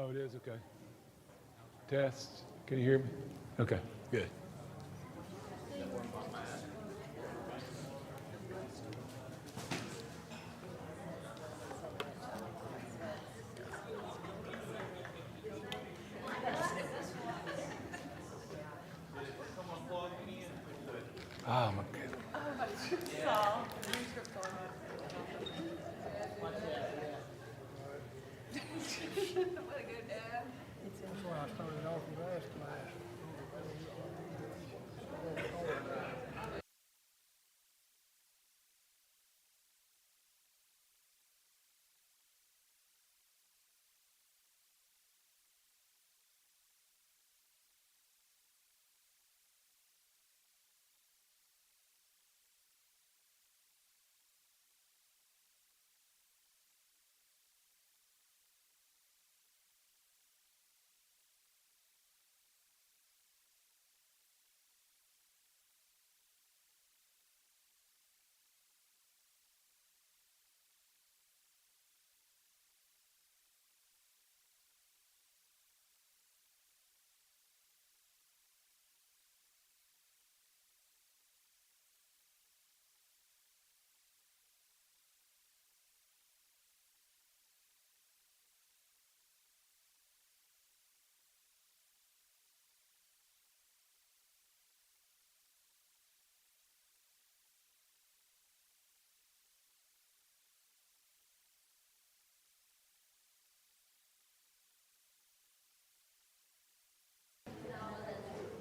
Oh, it is? Okay. Test. Can you hear me? Okay, good. Oh, my goodness. That's why I started off in last class.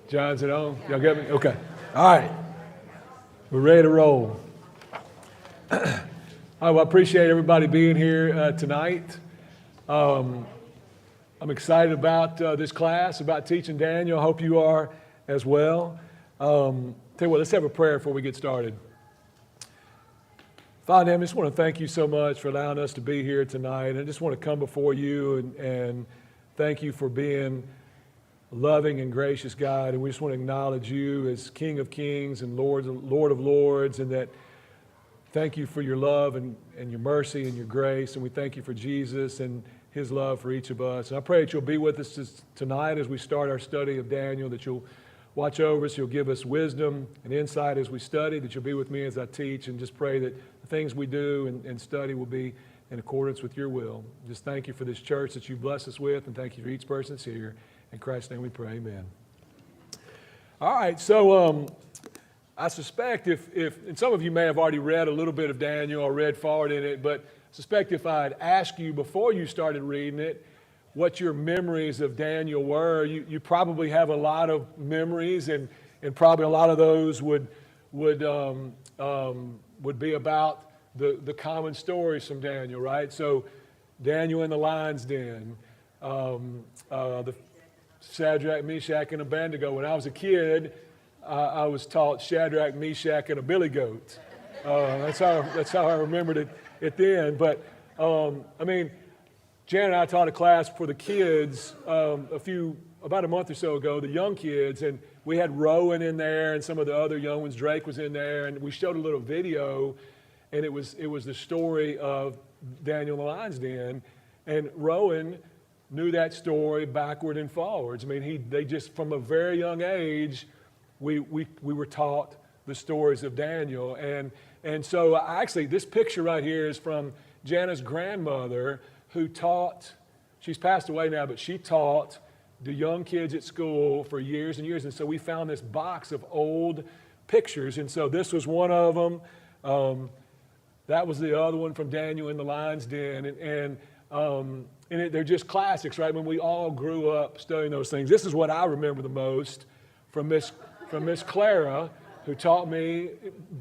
John's it on? Y'all get me? Okay. All right. We're ready to roll. All right, well, I appreciate everybody being here tonight. I'm excited about this class, about teaching Daniel. I hope you are as well. Tell you what, let's have a prayer before we get started. Father, I just want to thank you so much for allowing us to be here tonight. And I just want to come before you and thank you for being a loving and gracious God. And we just want to acknowledge you as King of Kings and Lord of Lords, and that thank you for your love and your mercy and your grace. And we thank you for Jesus and his love for each of us. And I pray that you'll be with us tonight as we start our study of Daniel, that you'll watch over us, you'll give us wisdom and insight as we study, that you'll be with me as I teach, and just pray that the things we do and study will be in accordance with your will. Just thank you for this church that you bless us with, and thank you for each person that's here. In Christ's name we pray, amen. All right, so I suspect if and some of you may have already read a little bit of Daniel or read forward in it, but I suspect if I'd asked you before you started reading it what your memories of Daniel were, you probably have a lot of memories, and probably a lot of those would be about the common stories from Daniel, right? So Daniel in the lion's den, the Shadrach, Meshach, and Abednego. When I was a kid, I was taught Shadrach, Meshach, and a billy goat. That's how I remembered it then. But I mean, Jan and I taught a class for the kids about a month or so ago, the young kids, and we had Rowan in there and some of the other young ones. Drake was in there, and we showed a little video, and it was the story of Daniel in the lion's den, and Rowan knew that story backward and forwards. I mean, they just from a very young age, we were taught the stories of Daniel, and so actually this picture right here is from Jana's grandmother, who taught. She's passed away now, but she taught the young kids at school for years and years. And so we found this box of old pictures, and so this was one of them. That was the other one from Daniel in the lion's den, and they're just classics, right? When we all grew up studying those things. This is what I remember the most from Miss Clara, who taught me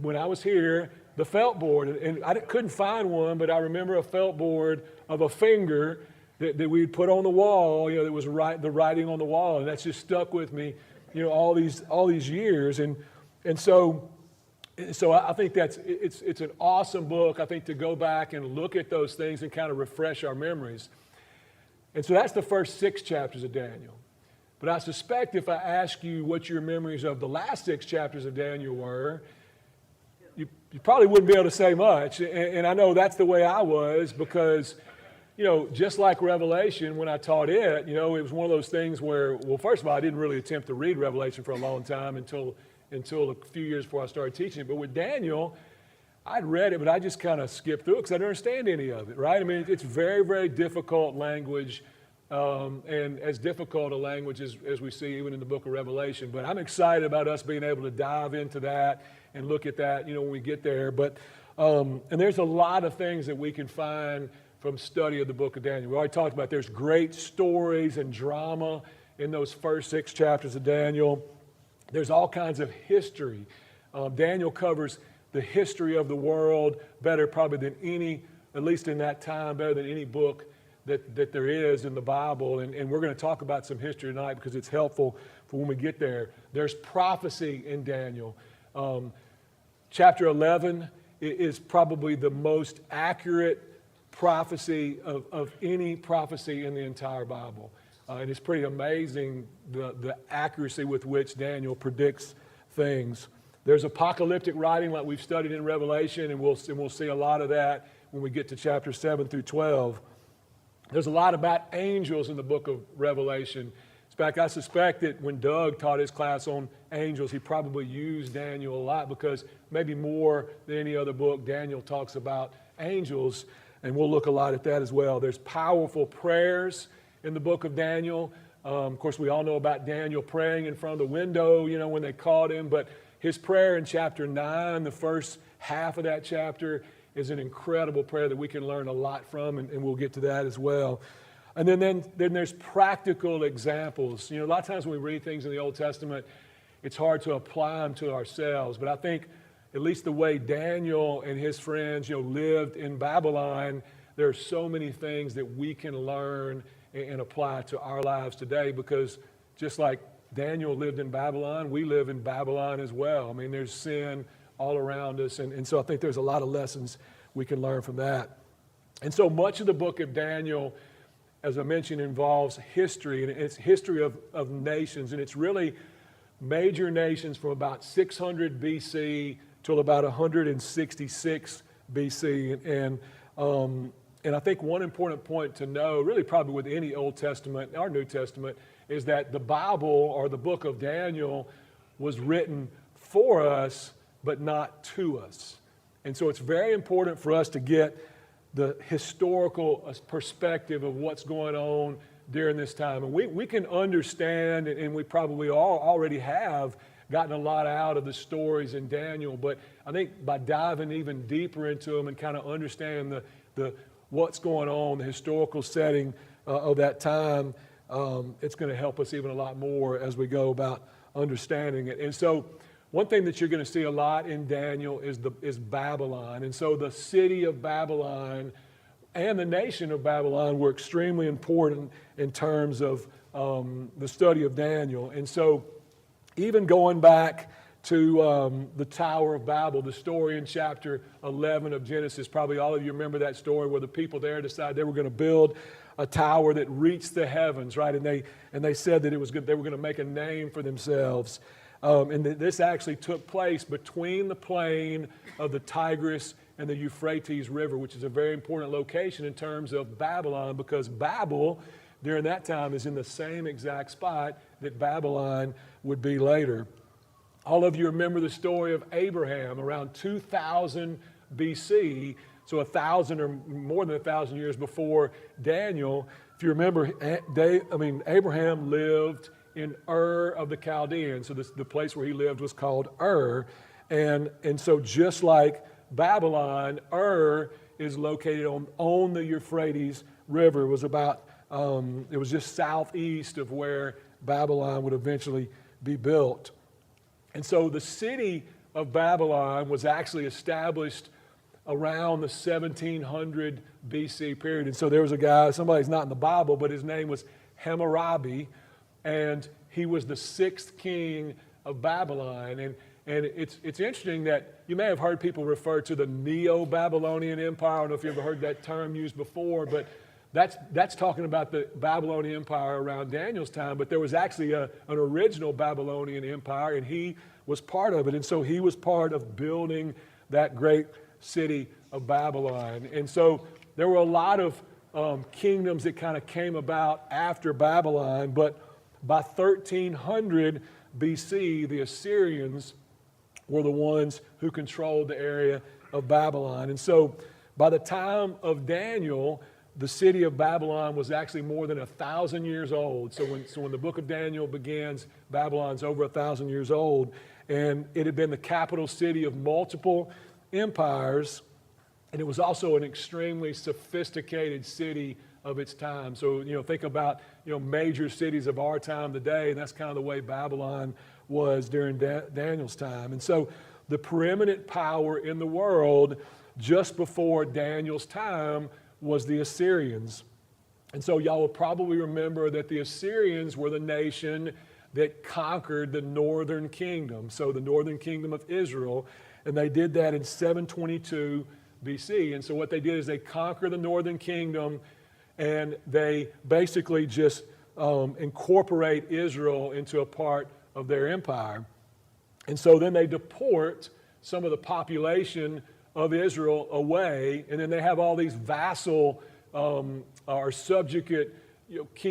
when I was here the felt board. And I couldn't find one, but I remember a felt board of a finger that we'd put on the wall. That was the writing on the wall, and that's just stuck with me, all these years. And so I think it's an awesome book, I think, to go back and look at those things and kind of refresh our memories. And so that's the first 6 chapters of Daniel. But I suspect if I ask you what your memories of the last 6 chapters of Daniel were, you probably wouldn't be able to say much. And I know that's the way I was, because just like Revelation, when I taught it, it was one of those things where, well, first of all, I didn't really attempt to read Revelation for a long time until a few years before I started teaching it. But with Daniel, I'd read it, but I just kind of skipped through it because I didn't understand any of it, right? I mean, it's very, very difficult language, and as difficult a language as we see even in the book of Revelation. But I'm excited about us being able to dive into that and look at that, when we get there. But and there's a lot of things that we can find from study of the book of Daniel. We already talked about there's great stories and drama in those first 6 chapters of Daniel. There's all kinds of history. Daniel covers the history of the world better probably than any, at least in that time, better than any book that there is in the Bible. And we're going to talk about some history tonight because it's helpful for when we get there. There's prophecy in Daniel. Chapter 11 is probably the most accurate prophecy of any prophecy in the entire Bible. And it's pretty amazing the accuracy with which Daniel predicts things. There's apocalyptic writing like we've studied in Revelation, and we'll see a lot of that when we get to chapter 7 through 12. There's a lot about angels in the book of Revelation. In fact, I suspect that when Doug taught his class on angels, he probably used Daniel a lot because maybe more than any other book, Daniel talks about angels. And we'll look a lot at that as well. There's powerful prayers in the book of Daniel. Of course, we all know about Daniel praying in front of the window, when they caught him. But his prayer in chapter 9, the first half of that chapter, is an incredible prayer that we can learn a lot from, and we'll get to that as well. And then there's practical examples. A lot of times when we read things in the Old Testament, it's hard to apply them to ourselves. But I think at least the way Daniel and his friends, lived in Babylon, there are so many things that we can learn and apply to our lives today because just like Daniel lived in Babylon, we live in Babylon as well. I mean, there's sin all around us. And so I think there's a lot of lessons we can learn from that. And so much of the book of Daniel, as I mentioned, involves history, and it's history of nations. And it's really major nations from about 600 BC till about 166 BC. And I think one important point to know, really probably with any Old Testament or New Testament, is that the Bible or the book of Daniel was written for us, but not to us. And so it's very important for us to get the historical perspective of what's going on during this time. And we can understand, and we probably all already have, gotten a lot out of the stories in Daniel, but I think by diving even deeper into them and kind of understanding the what's going on, the historical setting of that time, it's going to help us even a lot more as we go about understanding it. And so one thing that you're going to see a lot in Daniel is Babylon. And so the city of Babylon and the nation of Babylon were extremely important in terms of the study of Daniel. And so even going back to the Tower of Babel, the story in chapter 11 of Genesis, probably all of you remember that story where the people there decided they were going to build a tower that reached the heavens, right? And they said that they were going to make a name for themselves. And this actually took place between the plain of the Tigris and the Euphrates River, which is a very important location in terms of Babylon, because Babel during that time is in the same exact spot that Babylon would be later. All of you remember the story of Abraham around 2000 BC, so 1,000 or more than 1,000 years before Daniel. If you remember, Abraham lived in Ur of the Chaldeans. So the place where he lived was called Ur. And so just like Babylon, Ur is located on the Euphrates River. It was it was just southeast of where Babylon would eventually be built. And so the city of Babylon was actually established around the 1700 BC period. And so there was a guy, somebody's not in the Bible, but his name was Hammurabi, and he was the 6th king of Babylon. And it's interesting that you may have heard people refer to the Neo-Babylonian Empire. I don't know if you ever heard that term used before, but that's talking about the Babylonian Empire around Daniel's time. But there was actually an original Babylonian Empire, and he was part of it. And so he was part of building that great city of Babylon. And so there were a lot of kingdoms that kind of came about after Babylon, but by 1300 BC, the Assyrians were the ones who controlled the area of Babylon. And so by the time of Daniel, the city of Babylon was actually more than 1,000 years old. So when the book of Daniel begins, Babylon's over 1,000 years old. And it had been the capital city of multiple empires. And it was also an extremely sophisticated city of its time. So, think about, major cities of our time today. And that's kind of the way Babylon was during Daniel's time. And so the preeminent power in the world just before Daniel's time was the Assyrians. And so y'all will probably remember that the Assyrians were the nation that conquered the northern kingdom. So the northern kingdom of Israel. And they did that in 722 BC. And so what they did is they conquered the northern kingdom, and they basically just incorporate Israel into a part of their empire. And so then they deport some of the population of Israel away, and then they have all these vassal or subjugate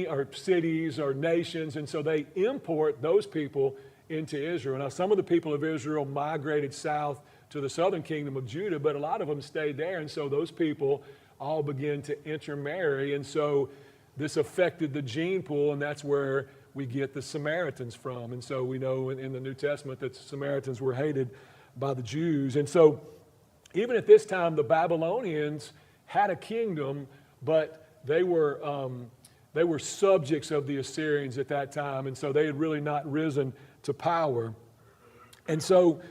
or cities or nations, and so they import those people into Israel. Now, some of the people of Israel migrated south to the southern kingdom of Judah, but a lot of them stayed there, and so those people all began to intermarry, and so this affected the gene pool, and that's where we get the Samaritans from. And so we know in the New Testament that the Samaritans were hated by the Jews. And so even at this time, the Babylonians had a kingdom, but they were subjects of the Assyrians at that time, and so they had really not risen to power. And so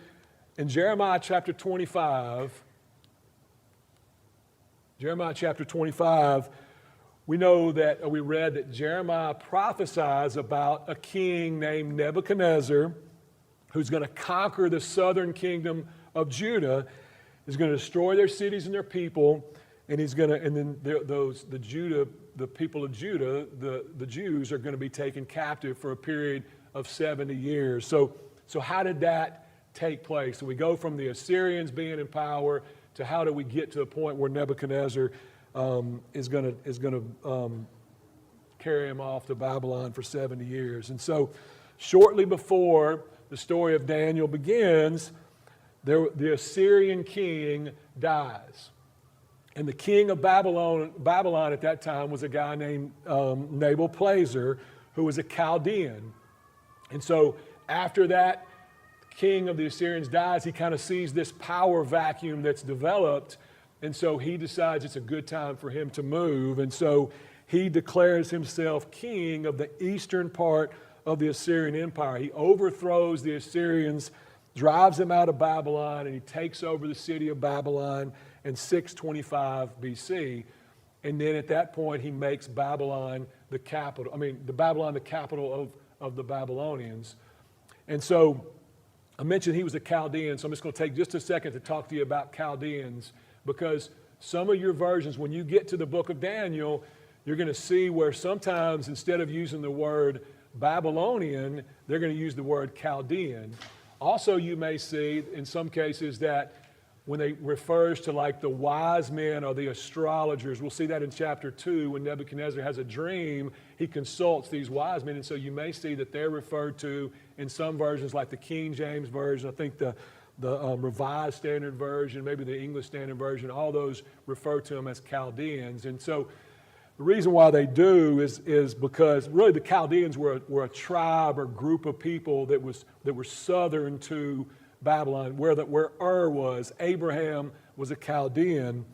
in Jeremiah chapter 25, we know that, we read that Jeremiah prophesies about a king named Nebuchadnezzar who's going to conquer the southern kingdom of Judah. He's going to destroy their cities and their people, and the people of Judah, the Jews are going to be taken captive for a period of 70 years. So how did that take place? So we go from the Assyrians being in power to how do we get to the point where Nebuchadnezzar is going to carry him off to Babylon for 70 years. And so shortly before the story of Daniel begins, the Assyrian king dies. And the king of Babylon at that time was a guy named Nabopolassar, who was a Chaldean. And so after that king of the Assyrians dies, he kind of sees this power vacuum that's developed. And so he decides it's a good time for him to move. And so he declares himself king of the eastern part of the Assyrian Empire. He overthrows the Assyrians, drives them out of Babylon, and he takes over the city of Babylon in 625 BC. And then at that point, he makes Babylon the capital. Babylon the capital of the Babylonians. And so I mentioned he was a Chaldean, so I'm just going to take just a second to talk to you about Chaldeans, because some of your versions, when you get to the book of Daniel, you're going to see where sometimes instead of using the word Babylonian, they're going to use the word Chaldean. Also, you may see in some cases that when they refers to like the wise men or the astrologers, we'll see that in chapter 2 when Nebuchadnezzar has a dream, he consults these wise men, and so you may see that they're referred to in some versions like the King James Version, I think the Revised Standard Version, maybe the English Standard Version, all those refer to them as Chaldeans. And so the reason why they do is because really the Chaldeans were a tribe or group of people that were southern to Babylon, where Ur was. Abraham was a Chaldean.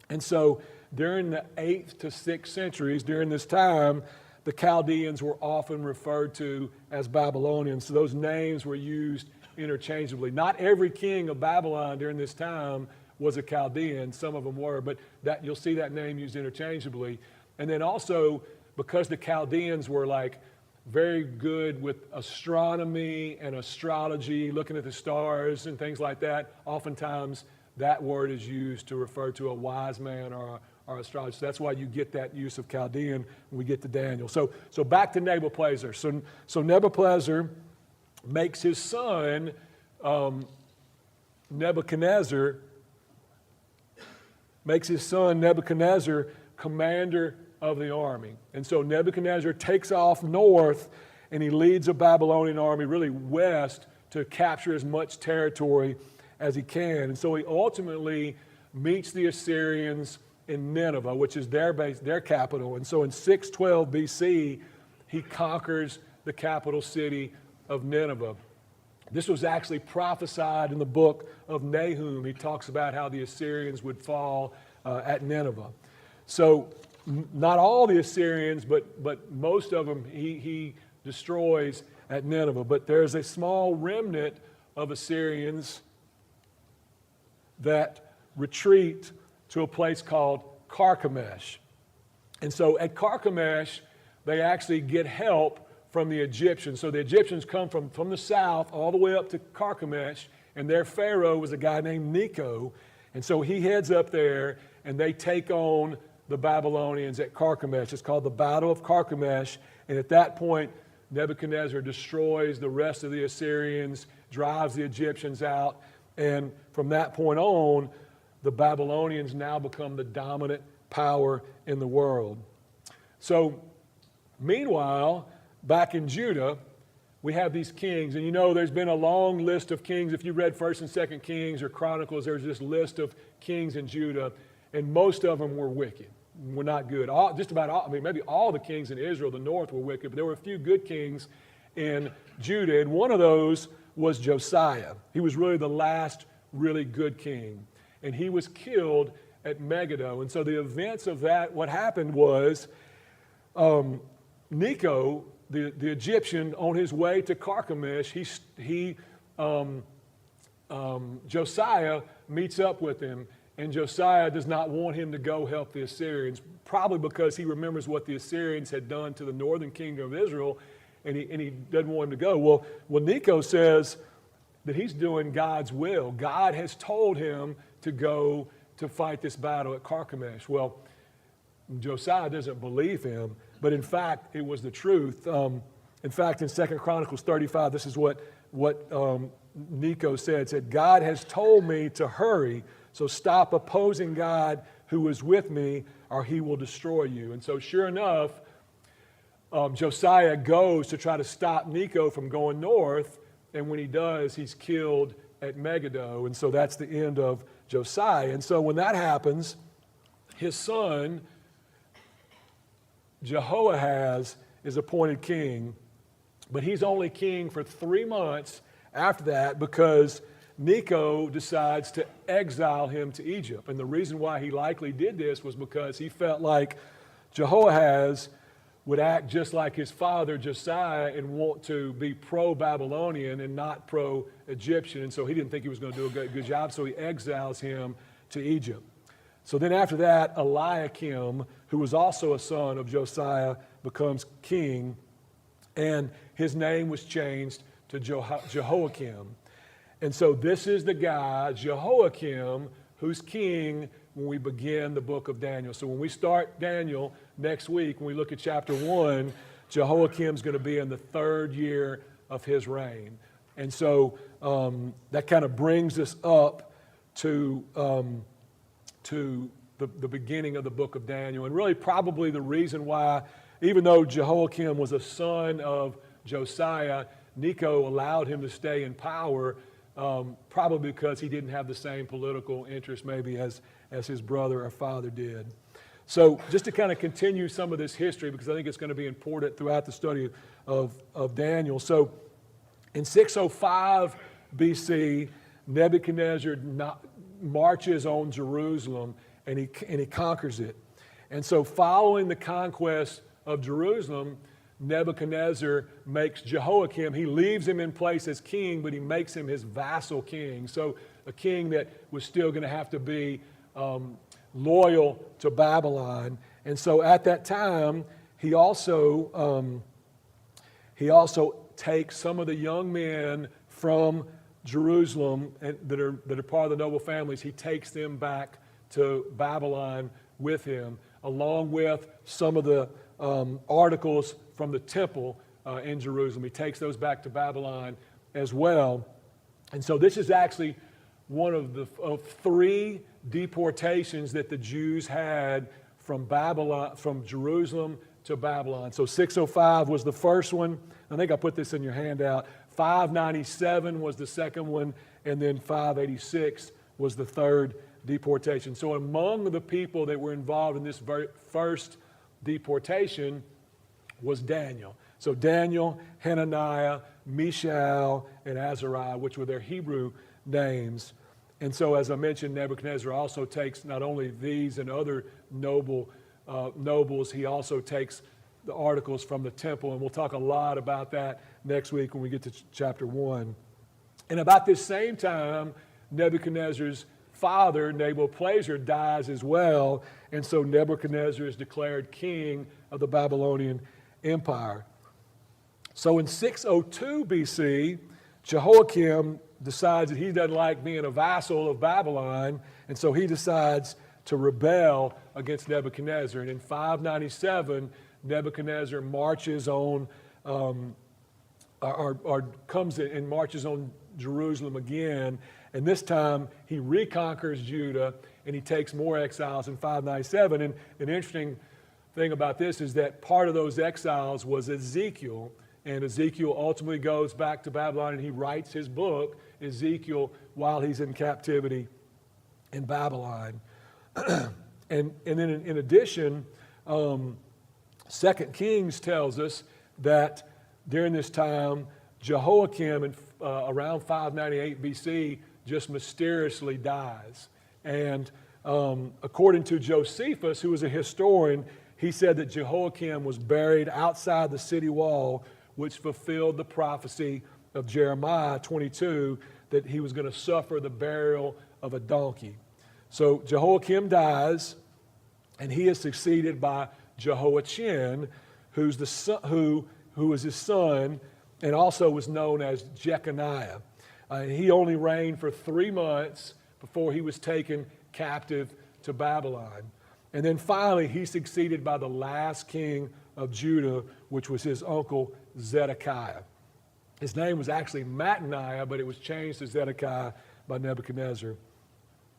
And so during the 8th to 6th centuries, during this time, the Chaldeans were often referred to as Babylonians. So those names were used interchangeably. Not every king of Babylon during this time was a Chaldean. Some of them were, but that you'll see that name used interchangeably. And then also, because the Chaldeans were like very good with astronomy and astrology, looking at the stars and things like that, oftentimes that word is used to refer to a wise man or astrologer. So that's why you get that use of Chaldean when we get to Daniel. So back to Nabopolassar. So Nabopolassar makes his son Nebuchadnezzar commander of the army. And so Nebuchadnezzar takes off north, and he leads a Babylonian army really west to capture as much territory as he can. And so he ultimately meets the Assyrians in Nineveh, which is their base, their capital. And so in 612 BC, he conquers the capital city of Nineveh. This was actually prophesied in the book of Nahum. He talks about how the Assyrians would fall at Nineveh. So not all the Assyrians, but most of them he destroys at Nineveh. But there's a small remnant of Assyrians that retreat to a place called Carchemish. And so at Carchemish, they actually get help from the Egyptians. So the Egyptians come from the south all the way up to Carchemish, and their pharaoh was a guy named Necho. And so he heads up there, and they take on the Babylonians at Carchemish. It's called the Battle of Carchemish. And at that point, Nebuchadnezzar destroys the rest of the Assyrians, drives the Egyptians out, and from that point on, the Babylonians now become the dominant power in the world. So, meanwhile, back in Judah, we have these kings, and you know there's been a long list of kings. If you read 1st and 2nd Kings or Chronicles, there's this list of kings in Judah, and most of them were wicked, were not good. Just about all, maybe all the kings in Israel, the north, were wicked, but there were a few good kings in Judah, and one of those was Josiah. He was really the last really good king, and he was killed at Megiddo. And so the events of that, what happened was Necho, the Egyptian, on his way to Carchemish, Josiah meets up with him, and Josiah does not want him to go help the Assyrians, probably because he remembers what the Assyrians had done to the northern kingdom of Israel, and he doesn't want him to go. Well, Necho says that he's doing God's will. God has told him to go to fight this battle at Carchemish. Well, Josiah doesn't believe him, but in fact, it was the truth. In fact, in 2 Chronicles 35, this is what Necho said, God has told me to hurry, so stop opposing God who is with me, or he will destroy you. And so sure enough, Josiah goes to try to stop Necho from going north, and when he does, he's killed at Megiddo. And so that's the end of Josiah. And so when that happens, his son, Jehoahaz, is appointed king, but he's only king for 3 months after that because Necho decides to exile him to Egypt. And the reason why he likely did this was because he felt like Jehoahaz would act just like his father Josiah and want to be pro-Babylonian and not pro-Egyptian. And so he didn't think he was going to do a good job, so he exiles him to Egypt. So then after that, Eliakim, who was also a son of Josiah, becomes king, and his name was changed to Jehoiakim. And so this is the guy, Jehoiakim, who's king when we begin the book of Daniel. So when we start Daniel next week, when we look at chapter 1, Jehoiakim's going to be in the 3rd year of his reign. And so that kind of brings us up to the beginning of the book of Daniel. And really probably the reason why, even though Jehoiakim was a son of Josiah, Necho allowed him to stay in power, probably because he didn't have the same political interest maybe as his brother or father did. So just to kind of continue some of this history, because I think it's going to be important throughout the study of Daniel. So in 605 BC, Nebuchadnezzar marches on Jerusalem, and he conquers it. And so following the conquest of Jerusalem, Nebuchadnezzar makes Jehoiakim, he leaves him in place as king, but he makes him his vassal king. So a king that was still going to have to be loyal to Babylon. And so at that time, he also takes some of the young men from Jerusalem that are part of the noble families. He takes them back to Babylon with him, along with some of the articles from the temple in Jerusalem. He takes those back to Babylon as well. And so this is actually one of 3 deportations that the Jews had from Babylon, from Jerusalem to Babylon. So 605 was the first one. I think I put this in your handout. 597 was the second one, and then 586 was the third deportation. So among the people that were involved in this first deportation was Daniel. So Daniel, Hananiah, Mishael, and Azariah, which were their Hebrew names. And so, as I mentioned, Nebuchadnezzar also takes not only these and other nobles, he also takes the articles from the temple, and we'll talk a lot about that next week when we get to chapter 1. And about this same time, Nebuchadnezzar's father, Nabopolassar, dies as well, and so Nebuchadnezzar is declared king of the Babylonian Empire. So in 602 BC, Jehoiakim decides that he doesn't like being a vassal of Babylon, and so he decides to rebel against Nebuchadnezzar. And in 597, Nebuchadnezzar marches on, comes in and marches on Jerusalem again, and this time he reconquers Judah and he takes more exiles in 597. And an interesting thing about this is that part of those exiles was Ezekiel, and Ezekiel ultimately goes back to Babylon and he writes his book, Ezekiel, while he's in captivity in Babylon. and then in addition, 2 Kings tells us that during this time, Jehoiakim, around 598 BC, just mysteriously dies. And according to Josephus, who was a historian, he said that Jehoiakim was buried outside the city wall, which fulfilled the prophecy of Jeremiah 22, that he was going to suffer the burial of a donkey. So Jehoiakim dies, and he is succeeded by Jehoiachin, who was his son, and also was known as Jeconiah. He only reigned for 3 months before he was taken captive to Babylon. And then finally, he's succeeded by the last king of Judah, which was his uncle Zedekiah. His name was actually Mattaniah, but it was changed to Zedekiah by Nebuchadnezzar.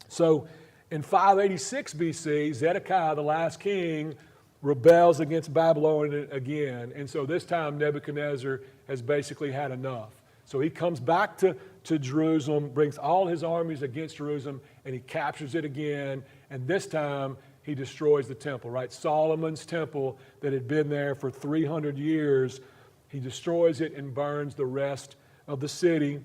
So in 586 BC, Zedekiah, the last king, rebels against Babylon again. And so this time Nebuchadnezzar has basically had enough. So he comes back to Jerusalem, brings all his armies against Jerusalem, and he captures it again. And this time he destroys the temple, right? Solomon's temple that had been there for 300 years, he destroys it and burns the rest of the city.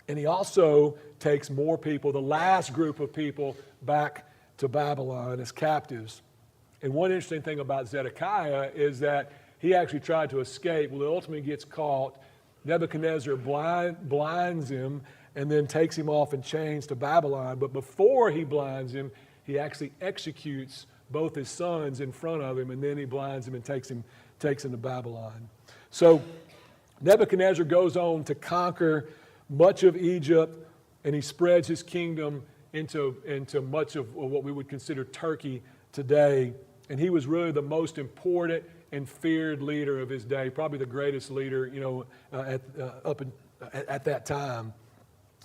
And he also takes more people, the last group of people, back to Babylon as captives. And one interesting thing about Zedekiah is that he actually tried to escape. Well, he ultimately gets caught. Nebuchadnezzar blinds him and then takes him off in chains to Babylon. But before he blinds him, he actually executes both his sons in front of him, and then he blinds him and takes him to Babylon. So Nebuchadnezzar goes on to conquer much of Egypt, and he spreads his kingdom into much of what we would consider Turkey today. And he was really the most important and feared leader of his day, probably the greatest leader, at that time.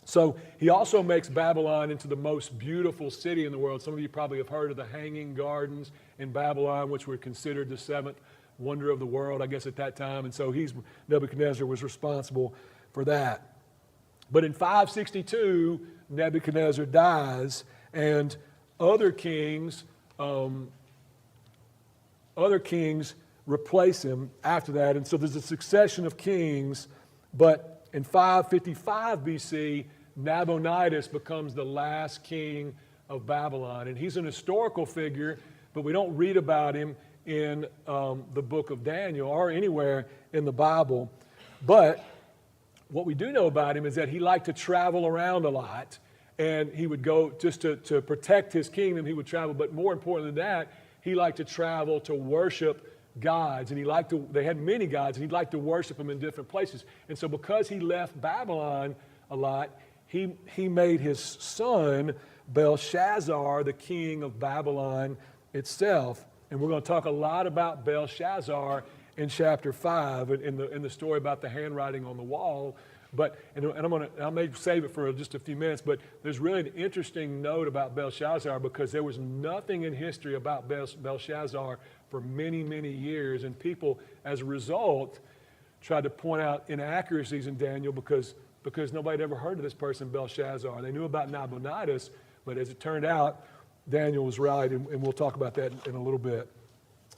So he also makes Babylon into the most beautiful city in the world. Some of you probably have heard of the Hanging Gardens in Babylon, which were considered the 7th wonder of the world, I guess, at that time. And so Nebuchadnezzar was responsible for that. But in 562, Nebuchadnezzar dies, and other kings replace him after that. And so there's a succession of kings, but in 555 BC, Nabonidus becomes the last king of Babylon. And he's an historical figure, but we don't read about him in the book of Daniel or anywhere in the Bible. But what we do know about him is that he liked to travel around a lot, and he would go just to protect his kingdom. He would travel, but more important than that, he liked to travel to worship gods, and they had many gods, and he'd like to worship them in different places. And so because he left Babylon a lot, he made his son Belshazzar the king of Babylon itself. And we're going to talk a lot about Belshazzar in chapter 5 in the story about the handwriting on the wall. But, and I may save it for just a few minutes, but there's really an interesting note about Belshazzar because there was nothing in history about Belshazzar for many, many years. And people, as a result, tried to point out inaccuracies in Daniel because nobody had ever heard of this person, Belshazzar. They knew about Nabonidus, but as it turned out, Daniel was right, and we'll talk about that in a little bit.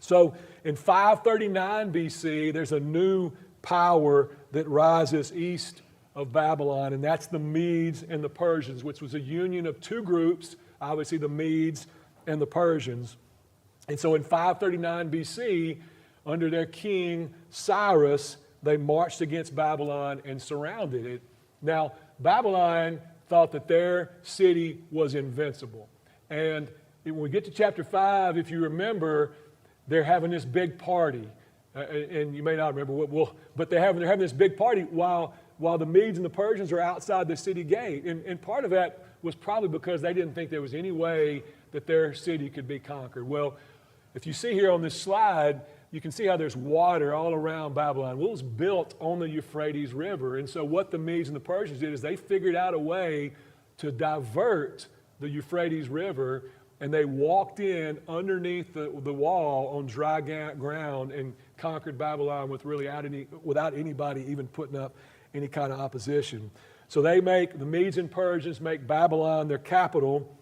So in 539 BC, there's a new power that rises east of Babylon, and that's the Medes and the Persians, which was a union of two groups, obviously the Medes and the Persians. And so in 539 BC, under their king Cyrus, they marched against Babylon and surrounded it. Now, Babylon thought that their city was invincible. And when we get to chapter 5, if you remember, they're having this big party. And you may not remember, but they're having this big party while the Medes and the Persians are outside the city gate. And part of that was probably because they didn't think there was any way that their city could be conquered. Well, if you see here on this slide, you can see how there's water all around Babylon. Well, it was built on the Euphrates River. And so what the Medes and the Persians did is they figured out a way to divert the Euphrates River, and they walked in underneath the wall on dry ground and conquered Babylon without anybody even putting up any kind of opposition. So the Medes and Persians make Babylon their capital,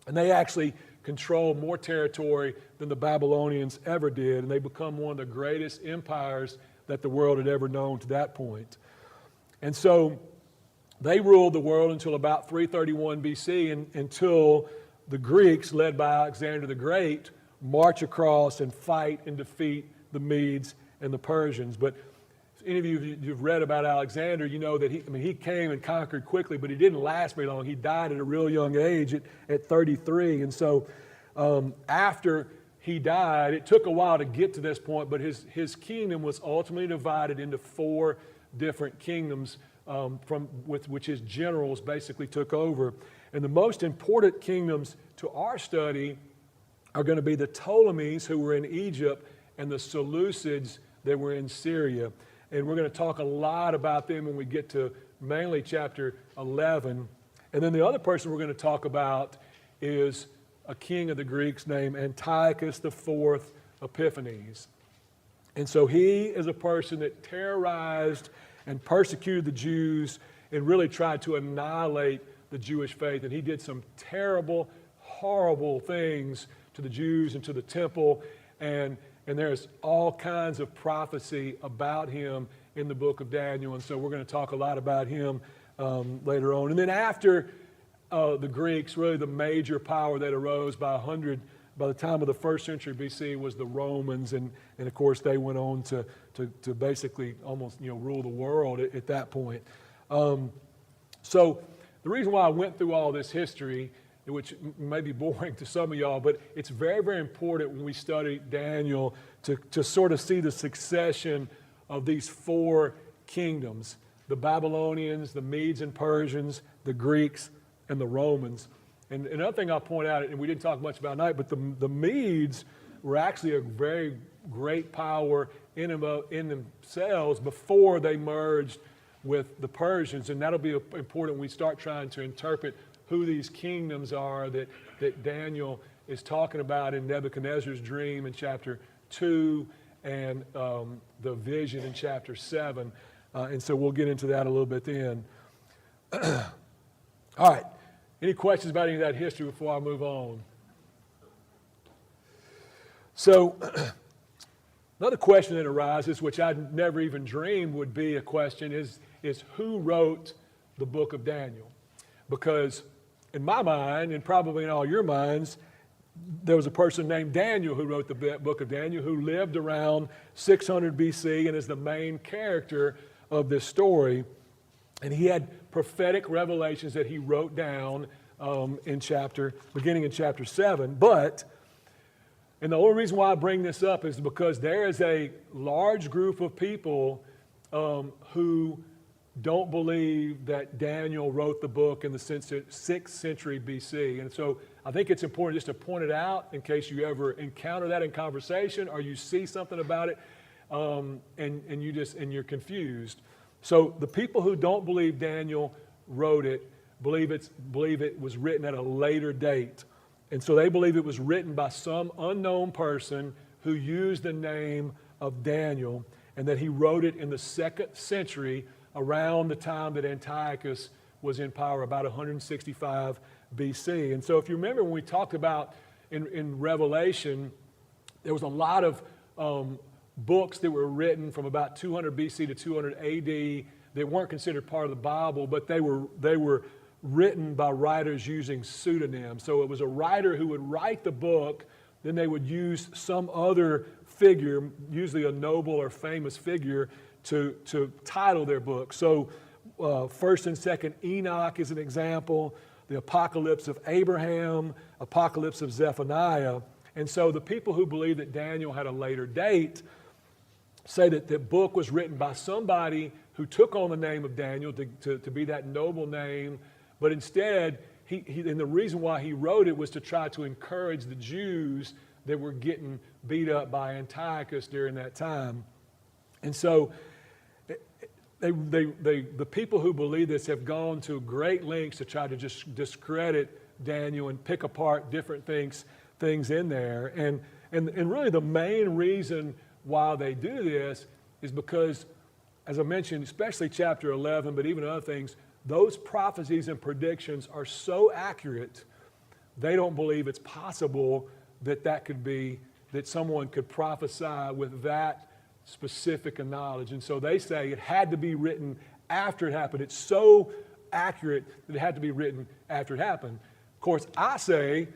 and they actually control more territory than the Babylonians ever did, and they become one of the greatest empires that the world had ever known to that point. And so they ruled the world until about 331 BC, until the Greeks, led by Alexander the Great, march across and fight and defeat the Medes and the Persians. But if any of you've read about Alexander, you know that he came and conquered quickly, but he didn't last very long. He died at a real young age at 33. And so after he died, it took a while to get to this point, but his kingdom was ultimately divided into 4 different kingdoms which his generals basically took over. And the most important kingdoms to our study are going to be the Ptolemies, who were in Egypt, and the Seleucids that were in Syria. And we're going to talk a lot about them when we get to mainly chapter 11. And then the other person we're going to talk about is a king of the Greeks named Antiochus IV Epiphanes. And so he is a person that terrorized and persecuted the Jews and really tried to annihilate the Jewish faith. And he did some terrible, horrible things to the Jews and to the temple. And there's all kinds of prophecy about him in the book of Daniel. And so we're going to talk a lot about him later on. And then after the Greeks, really the major power that arose by the time of the 1st century BC was the Romans. And of course, they went on to basically almost rule the world at that point. So the reason why I went through all this history, which may be boring to some of y'all, but it's very, very important when we study Daniel to sort of see the succession of these 4 kingdoms: the Babylonians, the Medes and Persians, the Greeks, and the Romans. And another thing I'll point out, and we didn't talk much about tonight, but the Medes were actually a very great power in themselves before they merged with the Persians. And that'll be important when we start trying to interpret who these kingdoms are that Daniel is talking about in Nebuchadnezzar's dream in chapter 2 and the vision in chapter 7. And so we'll get into that a little bit then. All right. Any questions about any of that history before I move on? So another question that arises, which I'd never even dreamed would be a question, is who wrote the book of Daniel? Because in my mind, and probably in all your minds, there was a person named Daniel who wrote the book of Daniel, who lived around 600 BC and is the main character of this story. And he had prophetic revelations that he wrote down beginning in chapter 7. And the only reason why I bring this up is because there is a large group of people who don't believe that Daniel wrote the book in the 6th century BC. And so I think it's important just to point it out in case you ever encounter that in conversation or you see something about it and you're confused. So the people who don't believe Daniel wrote it believe it was written at a later date. And so they believe it was written by some unknown person who used the name of Daniel, and that he wrote it in the 2nd century around the time that Antiochus was in power, about 165 BC. And so if you remember when we talked about in Revelation, there was a lot of books that were written from about 200 BC to 200 AD that weren't considered part of the Bible, but they were written by writers using pseudonyms. So it was a writer who would write the book, then they would use some other figure, usually a noble or famous figure, to title their book. So 1st and 2nd Enoch is an example, the Apocalypse of Abraham, Apocalypse of Zephaniah. And so the people who believe that Daniel had a later date say that the book was written by somebody who took on the name of Daniel to be that noble name, but instead, and the reason why he wrote it was to try to encourage the Jews that were getting beat up by Antiochus during that time. And so the people who believe this have gone to great lengths to try to just discredit Daniel and pick apart different things in there. And really the main reason why they do this is because, as I mentioned, especially chapter 11, but even other things, those prophecies and predictions are so accurate, they don't believe it's possible that someone could prophesy with that specific a knowledge. And so they say it had to be written after it happened. It's so accurate that it had to be written after it happened. Of course, I say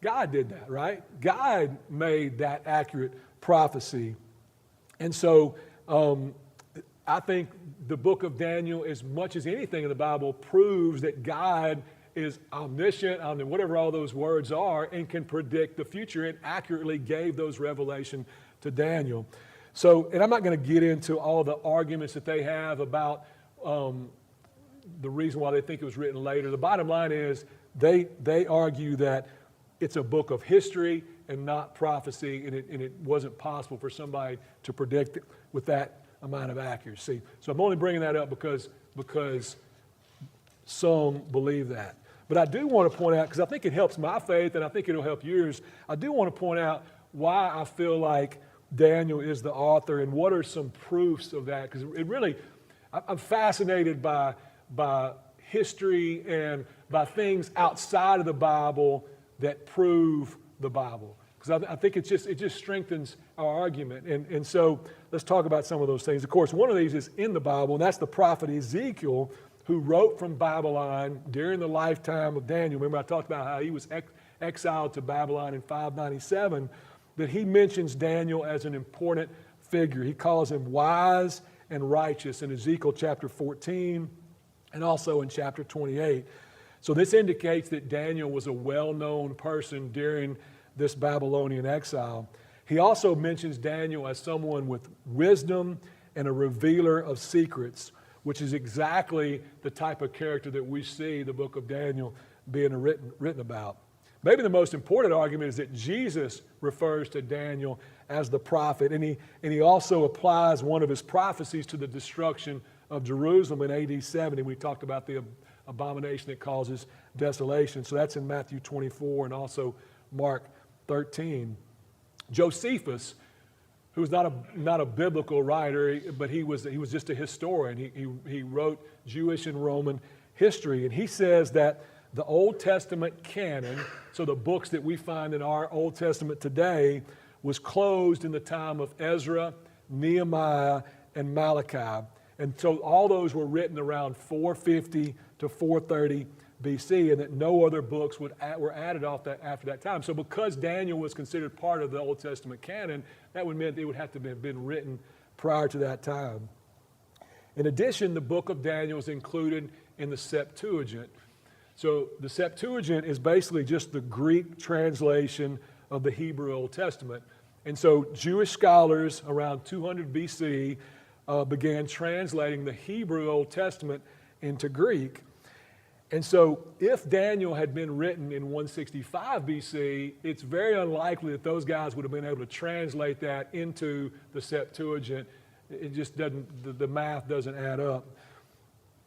God did that, right? God made that accurate prophecy. And so I think the book of Daniel, as much as anything in the Bible, proves that God is omniscient, whatever all those words are, and can predict the future, and accurately gave those revelation to Daniel. So, and I'm not going to get into all the arguments that they have about the reason why they think it was written later. The bottom line is they argue that it's a book of history and not prophecy, and it wasn't possible for somebody to predict it with that amount of accuracy. So I'm only bringing that up because some believe that. But I do want to point out, because I think it helps my faith and I think it'll help yours, I do want to point out why I feel like Daniel is the author and what are some proofs of that. Because it really, I'm fascinated by history and by things outside of the Bible that prove the Bible. Because I think it just strengthens our argument. And so let's talk about some of those things. Of course, one of these is in the Bible, and that's the prophet Ezekiel, who wrote from Babylon during the lifetime of Daniel. Remember, I talked about how he was exiled to Babylon in 597, that he mentions Daniel as an important figure. He calls him wise and righteous in Ezekiel chapter 14 and also in chapter 28. So this indicates that Daniel was a well-known person during this Babylonian exile. He also mentions Daniel as someone with wisdom and a revealer of secrets, which is exactly the type of character that we see the book of Daniel being written about. Maybe the most important argument is that Jesus refers to Daniel as the prophet, and he also applies one of his prophecies to the destruction of Jerusalem in AD 70. We talked about the abomination that causes desolation. So that's in Matthew 24 and also Mark 13. Josephus, who was not a biblical writer, but he was just a historian. He wrote Jewish and Roman history, and he says that the Old Testament canon, so the books that we find in our Old Testament today, was closed in the time of Ezra, Nehemiah, and Malachi. And so all those were written around 450 to 430 BC, and that no other books were added after that time. So because Daniel was considered part of the Old Testament canon, that would mean it would have to have been written prior to that time. In addition, the book of Daniel is included in the Septuagint. So the Septuagint is basically just the Greek translation of the Hebrew Old Testament. And so Jewish scholars around 200 BC began translating the Hebrew Old Testament into Greek. And so if Daniel had been written in 165 BC, it's very unlikely that those guys would have been able to translate that into the Septuagint It just doesn't, the math doesn't add up.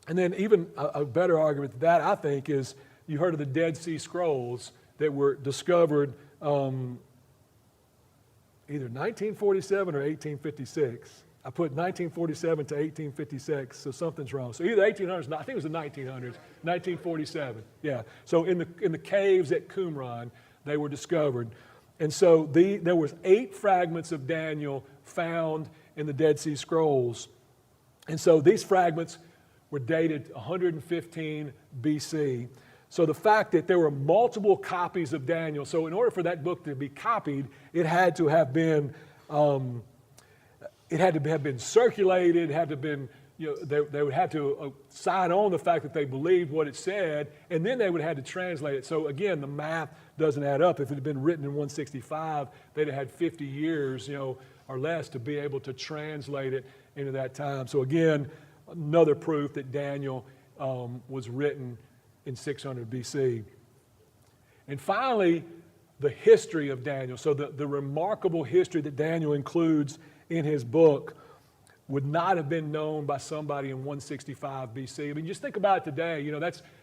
And then even a better argument to that, I think, is you heard of the Dead Sea Scrolls that were discovered either 1947 or 1856. I put 1947 to 1856, so something's wrong. So either 1800s, I think it was the 1900s, 1947. Yeah. So in the caves at Qumran, they were discovered. And so there was 8 fragments of Daniel found in the Dead Sea Scrolls. And so these fragments were dated 115 BC. So the fact that there were multiple copies of Daniel, so in order for that book to be copied, it had to have been circulated, had to have been, they would have to sign on the fact that they believed what it said, and then they would have had to translate it. So again, the math doesn't add up. If it had been written in 165, they'd have had 50 years, or less to be able to translate it into that time. So again, another proof that Daniel was written in 600 BC. And finally, the history of Daniel. So the remarkable history that Daniel includes in his book would not have been known by somebody in 165 BC. I mean, just think about it today.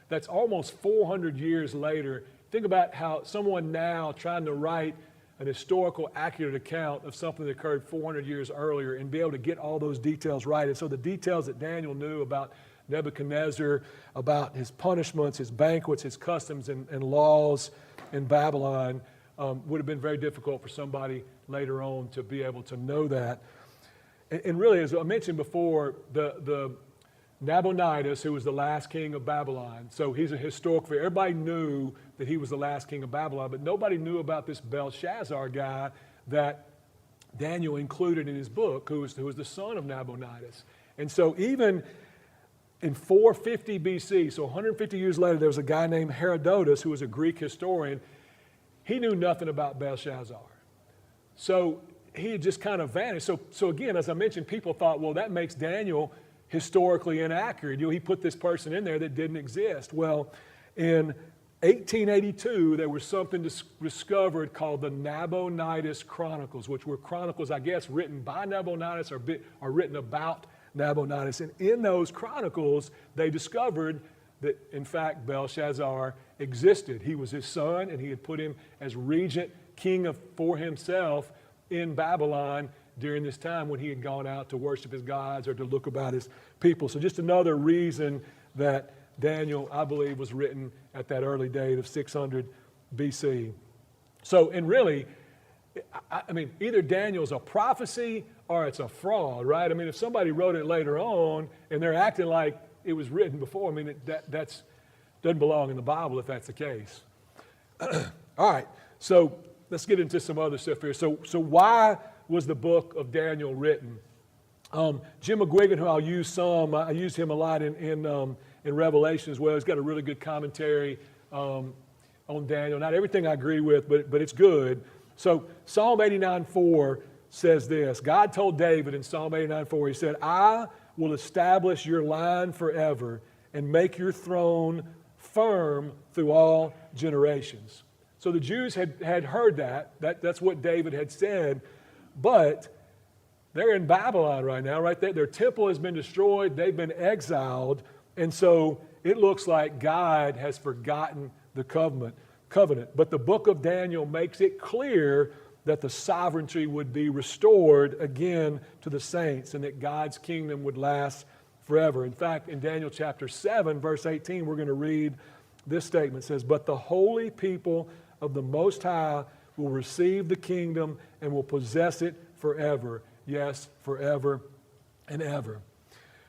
That's almost 400 years later. Think about how someone now trying to write an historical, accurate account of something that occurred 400 years earlier and be able to get all those details right. And so the details that Daniel knew about Nebuchadnezzar, about his punishments, his banquets, his customs and laws in Babylon would have been very difficult for somebody later on to be able to know that. And really, as I mentioned before, the Nabonidus, who was the last king of Babylon, so he's a historical figure. Everybody knew that he was the last king of Babylon, but nobody knew about this Belshazzar guy that Daniel included in his book, who was the son of Nabonidus. And so even in 450 BC, so 150 years later, there was a guy named Herodotus, who was a Greek historian. He knew nothing about Belshazzar. So he had just kind of vanished. So again, as I mentioned, people thought, well, that makes Daniel historically inaccurate. He put this person in there that didn't exist. Well, in 1882, there was something discovered called the Nabonidus Chronicles, which were chronicles, I guess, written by Nabonidus or written about Nabonidus. And in those chronicles, they discovered that, in fact, Belshazzar existed. He was his son, and he had put him as regent, king for himself in Babylon during this time when he had gone out to worship his gods or to look about his people. So just another reason that Daniel, I believe, was written at that early date of 600 BC. So, and really, I mean, either Daniel's a prophecy or it's a fraud, right? I mean, if somebody wrote it later on and they're acting like it was written before, I mean, that doesn't belong in the Bible if that's the case. All right, so let's get into some other stuff here. So why was the book of Daniel written? Jim McGuigan, who I'll use I use him a lot in Revelation as well. He's got a really good commentary on Daniel. Not everything I agree with, but it's good. So Psalm 89:4 says this. God told David in Psalm 89:4, he said, I will establish your line forever and make your throne firm through all generations. So the Jews had heard that's what David had said, but they're in Babylon right now, right? Their temple has been destroyed, they've been exiled, and so it looks like God has forgotten the covenant. But the book of Daniel makes it clear that the sovereignty would be restored again to the saints and that God's kingdom would last forever. In fact, in Daniel chapter 7, verse 18, we're going to read this statement. It says, but the holy people of the Most High will receive the kingdom and will possess it forever. Yes, forever and ever.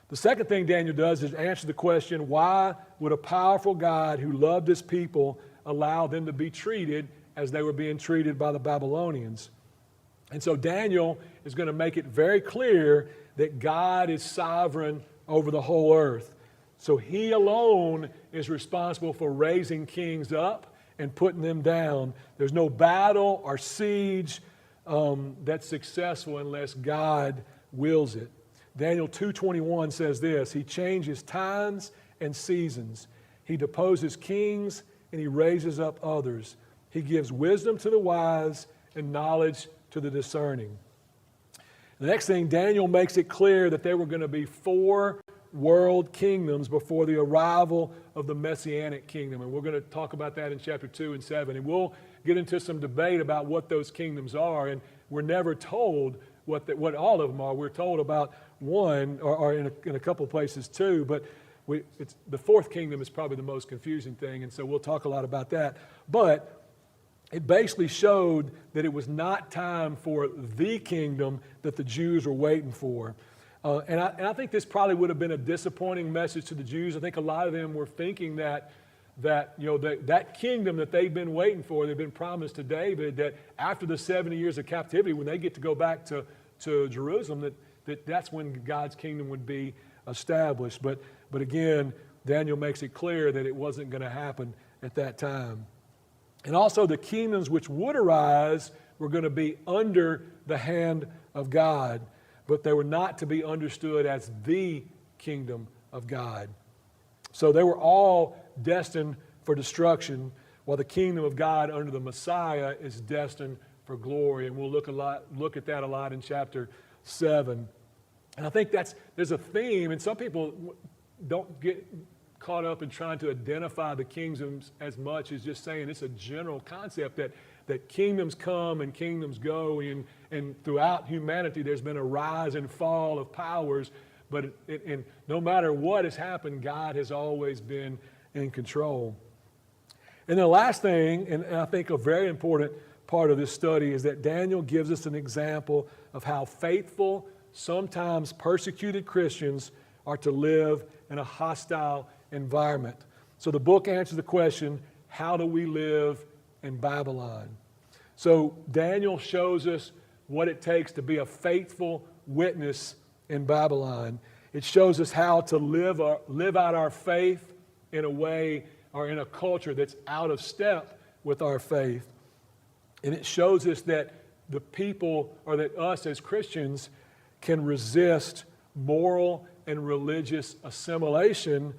The second thing Daniel does is answer the question, why would a powerful God who loved his people allow them to be treated as they were being treated by the Babylonians? And so Daniel is going to make it very clear that God is sovereign over the whole earth. So he alone is responsible for raising kings up and putting them down. There's no battle or siege that's successful unless God wills it. Daniel 2:21 says this, he changes times and seasons. He deposes kings and he raises up others. He gives wisdom to the wise and knowledge to the discerning. The next thing, Daniel makes it clear that there were going to be 4 world kingdoms before the arrival of the Messianic kingdom. And we're going to talk about that in chapter 2 and 7. And we'll get into some debate about what those kingdoms are. And we're never told what all of them are. We're told about one, or in a couple of places too. But the 4th kingdom is probably the most confusing thing. And so we'll talk a lot about that. But it basically showed that it was not time for the kingdom that the Jews were waiting for. And I think this probably would have been a disappointing message to the Jews. I think a lot of them were thinking that kingdom that they've been waiting for, they've been promised to David, that after the 70 years of captivity, when they get to go back to Jerusalem, that's when God's kingdom would be established. But again, Daniel makes it clear that it wasn't going to happen at that time. And also the kingdoms which would arise were going to be under the hand of God, but they were not to be understood as the kingdom of God. So they were all destined for destruction, while the kingdom of God under the Messiah is destined for glory. And we'll look at that a lot in chapter 7. And I think there's a theme, and some people don't get caught up in trying to identify the kingdoms as much as just saying it's a general concept that kingdoms come and kingdoms go, and throughout humanity there's been a rise and fall of powers, but and no matter what has happened, God has always been in control. And the last thing, and I think a very important part of this study, is that Daniel gives us an example of how faithful, sometimes persecuted Christians are to live in a hostile environment. So the book answers the question, how do we live in Babylon? So Daniel shows us what it takes to be a faithful witness in Babylon. It shows us how to live out our faith in a way or in a culture that's out of step with our faith. And it shows us that the people, or that us as Christians, can resist moral and religious assimilation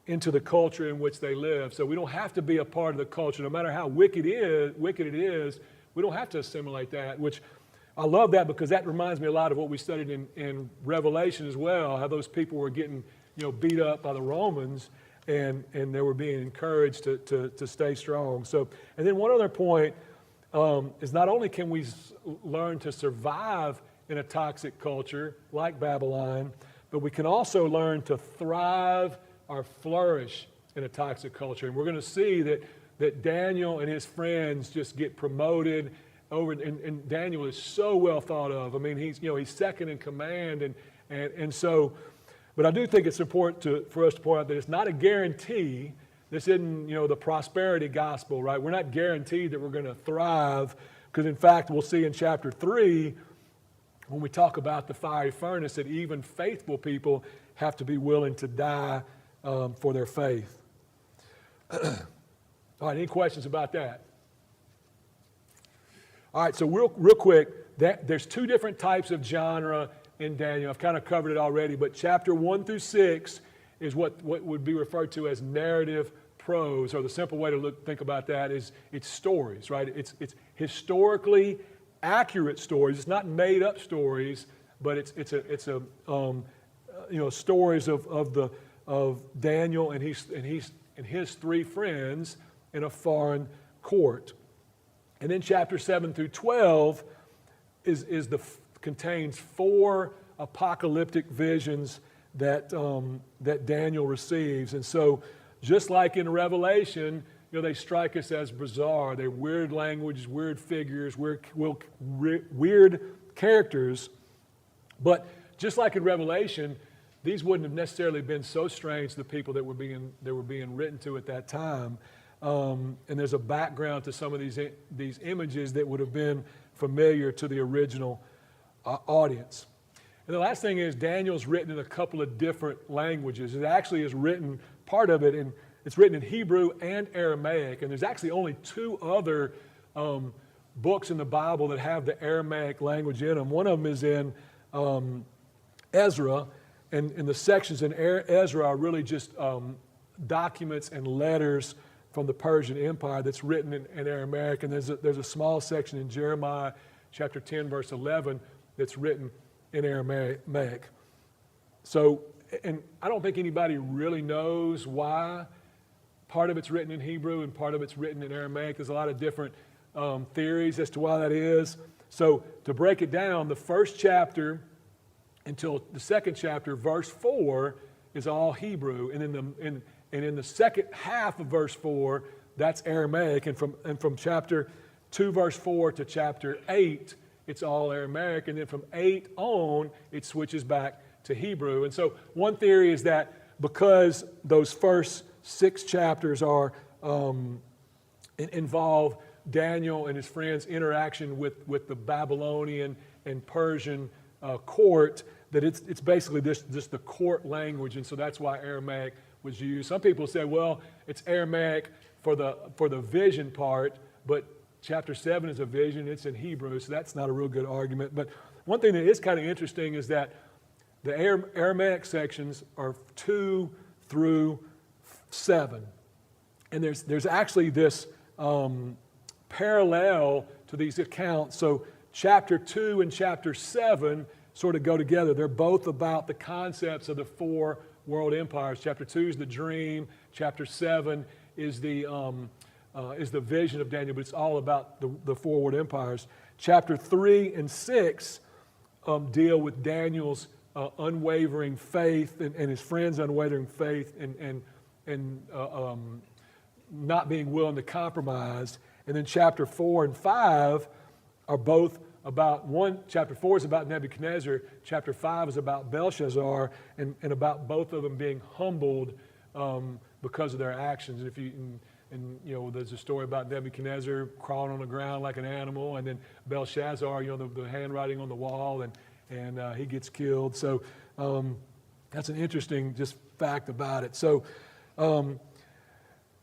into the culture in which they live. So we don't have to be a part of the culture. No matter how wicked it is, we don't have to assimilate that, which I love that because that reminds me a lot of what we studied in Revelation as well, how those people were getting beat up by the Romans, and they were being encouraged to stay strong. So, and then one other point is not only can we learn to survive in a toxic culture like Babylon, but we can also learn to thrive or flourish in a toxic culture. And we're going to see that Daniel and his friends just get promoted over, and Daniel is so well thought of. I mean, he's second in command, and so, but I do think it's important for us to point out that it's not a guarantee. This isn't, the prosperity gospel, right? We're not guaranteed that we're going to thrive, because in fact, we'll see in chapter 3, when we talk about the fiery furnace, that even faithful people have to be willing to die for their faith. All right, any questions about that? All right, so real quick, there's 2 different types of genre in Daniel. I've kind of covered it already, but chapter 1 through 6 is what would be referred to as narrative prose, or the simple way to think about that is it's stories, right? It's historically accurate stories. It's not made up stories, but it's stories of Daniel and his 3 friends in a foreign court. And then chapter 7 through 12 contains 4 apocalyptic visions that Daniel receives. And so, just like in Revelation, they strike us as bizarre. They're weird language, weird figures, weird characters. But just like in Revelation, these wouldn't have necessarily been so strange to the people that were being written to at that time. And there's a background to some of these images that would have been familiar to the original audience. And the last thing is, Daniel's written in a couple of different languages. It actually is written, part of it, it's written in Hebrew and Aramaic. And there's actually only 2 other books in the Bible that have the Aramaic language in them. One of them is in Ezra, and the sections in Ezra are really just documents and letters from the Persian Empire that's written in Aramaic. And there's a small section in Jeremiah chapter 10, verse 11, that's written in Aramaic. So, and I don't think anybody really knows why. Part of it's written in Hebrew and part of it's written in Aramaic. There's a lot of different theories as to why that is. So to break it down, the first chapter until the second chapter, verse 4 is all Hebrew, and in the second half of verse 4, that's Aramaic, and from chapter 2, verse 4 to chapter 8, it's all Aramaic, and then from 8 on, it switches back to Hebrew. And so one theory is that because those first 6 chapters are involve Daniel and his friends' interaction with the Babylonian and Persian court, that it's basically just the court language, and so that's why Aramaic was used. Some people say, well, it's Aramaic for the vision part, but chapter 7 is a vision, it's in Hebrew, so that's not a real good argument. But one thing that is kind of interesting is that the Aramaic sections are 2 through 7. And there's actually this parallel to these accounts. So chapter 2 and chapter 7 sort of go together. They're both about the concepts of the 4 world empires. Chapter 2 is the dream. Chapter 7 is the vision of Daniel, but it's all about the 4 world empires. Chapter 3 and 6 deal with Daniel's unwavering faith and his friends' unwavering faith and not being willing to compromise. And then chapter 4 and 5 are both about chapter 4 is about Nebuchadnezzar, chapter 5 is about Belshazzar, and about both of them being humbled because of their actions. And there's a story about Nebuchadnezzar crawling on the ground like an animal, and then Belshazzar, the handwriting on the wall, and he gets killed. So that's an interesting just fact about it. So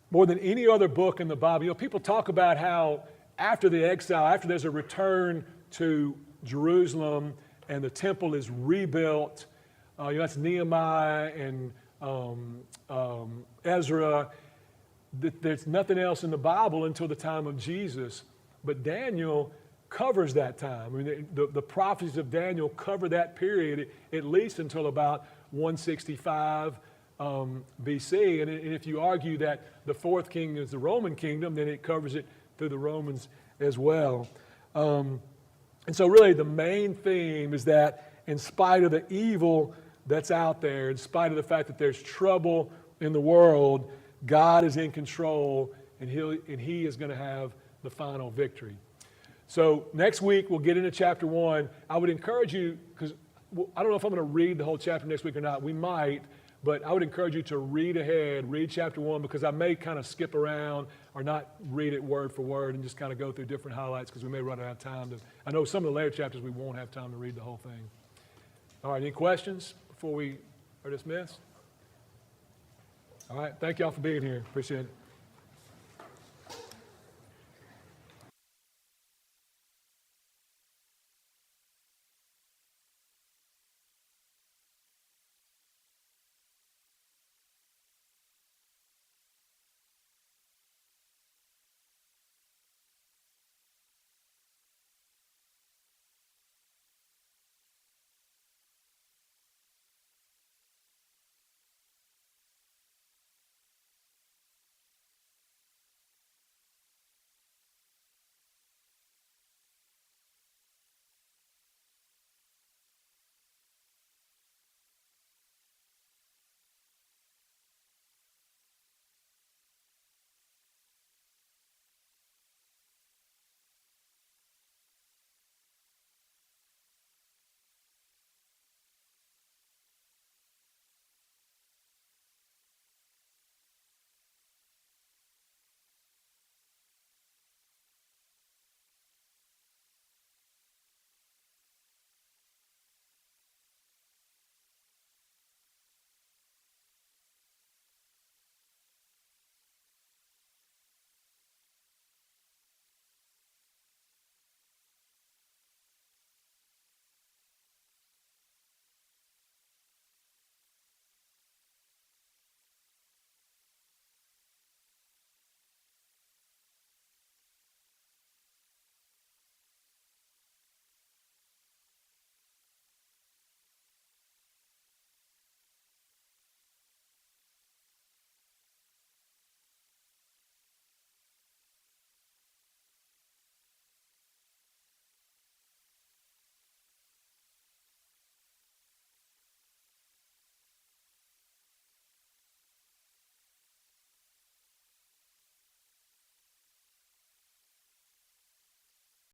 more than any other book in the Bible, people talk about how after the exile, after there's a return to Jerusalem and the temple is rebuilt, that's Nehemiah and Ezra, there's nothing else in the Bible until the time of Jesus. But Daniel covers that time. I mean, the prophecies of Daniel cover that period at least until about 165 BC. And if you argue that the fourth kingdom is the Roman kingdom, then it covers it through the Romans as well. And so really the main theme is that in spite of the evil that's out there, in spite of the fact that there's trouble in the world, God is in control, and He is going to have the final victory. So next week we'll get into chapter 1. I would encourage you, because I don't know if I'm going to read the whole chapter next week or not. We might, but I would encourage you to read ahead, read chapter 1, because I may kind of skip around or not read it word for word and just kind of go through different highlights because we may run out of time. I know some of the later chapters we won't have time to read the whole thing. All right, any questions before we are dismissed? All right, thank y'all for being here. Appreciate it.